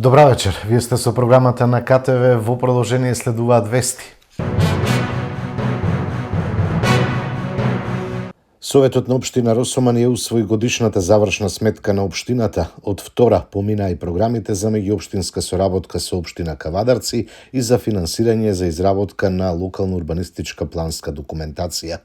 Добра вечер, вие сте со програмата на КТВ, во продолжение следуваат вести. Советот на општина Росоман ја усвои годишната завршна сметка на општината. Од втора поминаа и програмите за меѓуопштинска соработка со општина Кавадарци и за финансирање за изработка на локална урбанистичка планска документација.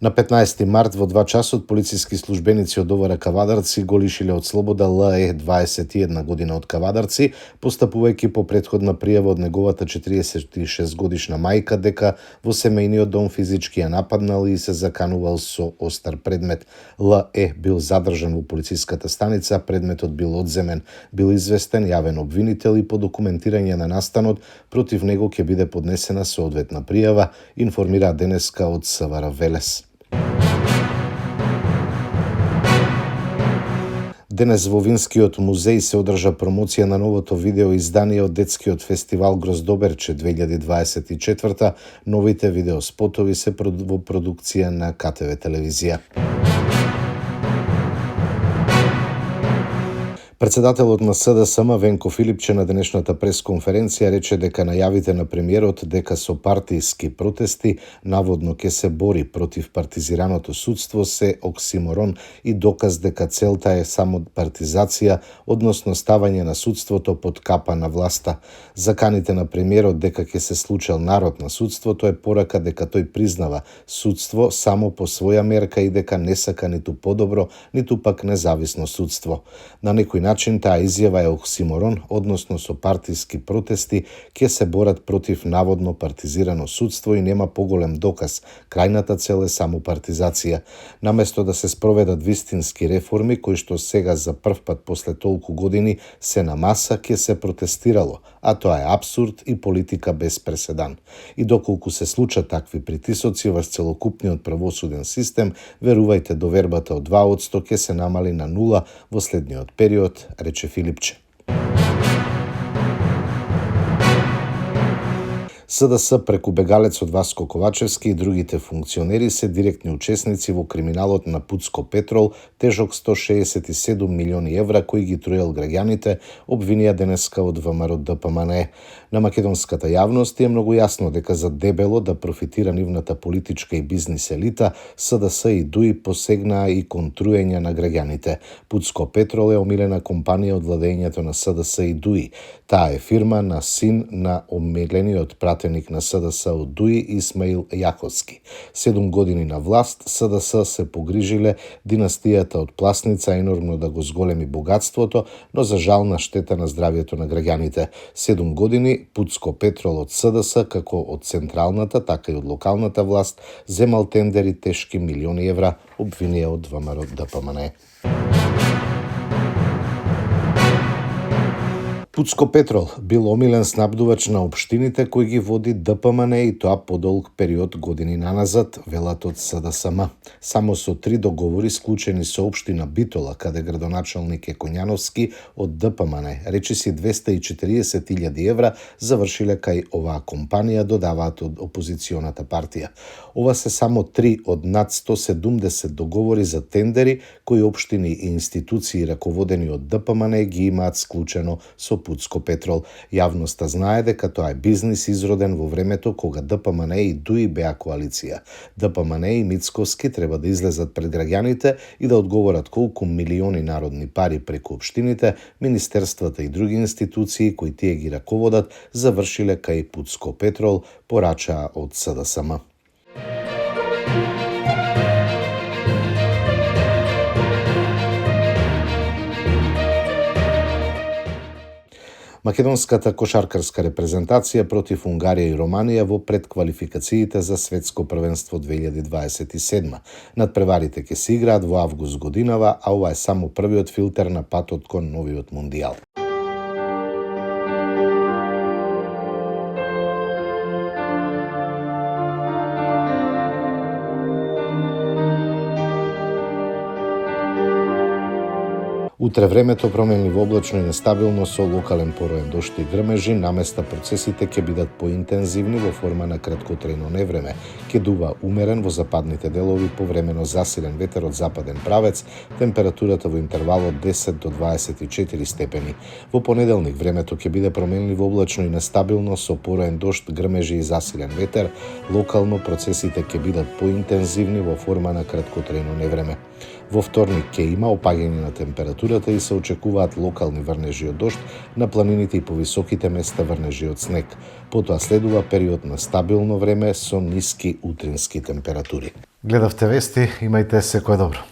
На 15 март во 2 часот полициски службеници од ОВР Кавадарци го лишиле од слобода ЛЕ 21 година од Кавадарци, постапувајќи по претходна пријава од неговата 46 годишна мајка дека во семејниот дом физички ја нападнал и се заканувал со остар предмет. ЛЕ бил задржан во полициската станица, предметот бил одземен, бил известен јавен обвинител и по документирање на настанот против него ќе биде поднесена соодветна пријава, информира денеска од СВР Велес. Денес во Винскиот музеј се одржа промоција на новото видео издание од детскиот фестивал Гроздоберче 2024. Новите видеоспотови се во продукција на КТВ телевизија. Председателот на СДСМ Венко Филипче на денешната пресконференција рече дека најавите на премиерот дека со партиски протести наводно ќе се бори против партизираното судство се оксиморон и доказ дека целта е само партизација, односно ставање на судството под капа на власта. Заканите на премиерот дека ќе се случел народ на судството е порака дека тој признава судство само по своја мерка и дека не сака ниту подобро, ниту пак независно судство. На некој начин таа изјава е оксиморон, односно со партиски протести ќе се борат против наводно партизирано судство и нема поголем доказ. Крајната цел е само партизација. Наместо да се спроведат вистински реформи, кои што сега за прв пат после толку години се на маса, ќе се протестирало, а тоа е апсурд и политика без преседан. И доколку се случат такви притисоци врз целокупниот правосуден систем, верувајте, довербата од 2% ќе се намали на 0 во следниот период, рече Филипче. СДС преку бегалецот Васко Ковачевски и другите функционери се директни учесници во криминалот на Пуцко Петрол, тежок 167 милиони евра кои ги труел граѓаните, обвинија денеска од ВМРО ДПМН. На македонската јавност е многу јасно дека за дебело да профитира нивната политичка и бизнис елита, СДС и ДУИ посегнаа и кон труење на граѓаните. Пуцко Петрол е омилена компанија од владењето на СДС и ДУИ. Таа е фирма на син на омилениот пратеник на СДС од ДУИ Исмаил Јаховски. 7 години на власт, СДС се погрижиле династијата од Пласница енормно да го зголеми богатството, но за жал на штета на здравјето на граѓаните. 7 години Пуцко Петрол од СДС, како од централната, така и од локалната власт, земал тендери тешки милиони евра, обвинија од ВМРО ДПМН. Пуцко Петрол бил омилен снабдувач на општините кои ги води ДПМН и тоа подолг период години наназад, велат од СДСМ. Само со 3 договори склучени со општина Битола, каде градоначалник е Коњановски од ДПМН, речиси 240.000 евра завршиле кај оваа компанија, додаваат од опозиционата партија. Ова се само 3 од над 170 договори за тендери кои општини и институции раководени од ДПМН ги имаат склучено со Пуцко Петрол. Јавноста знае дека тоа е бизнис изроден во времето кога ДПМН и ДУИ беа коалиција. ДПМН и Мицковски треба да излезат пред граѓаните и да одговорат колку милиони народни пари преку општините, министерствата и други институции кои тие ги раководат завршиле кај Пуцко Петрол, порачаа од СДСМ. Македонската кошаркарска репрезентација против Унгарија и Романија во предквалификациите за светско првенство 2027. Надпреварите ќе се играат во август годинава, а ова е само првиот филтер на патот кон новиот мундијал. Утре времето променливо облачно и нестабилно со локален пороен дожд и грмежи, наместа процесите ќе бидат поинтензивни во форма на краткотрајно невреме. Ќе дува умерен во западните делови, повремено засилен ветер од западен правец, температурата во интервал од 10 до 24 степени. Во понеделник времето ќе биде променливо облачно и нестабилно со пороен дожд, грмежи и засилен ветер. Локално процесите ќе бидат поинтензивни во форма на краткотрајно невреме. Во вторник ќе има опаѓање на температурата и се очекуваат локални врнежи од дожд, на планините и повисоките места врнежи од снег. Потоа следува период на стабилно време со ниски утрински температури. Гледавте вести, имајте секое добро.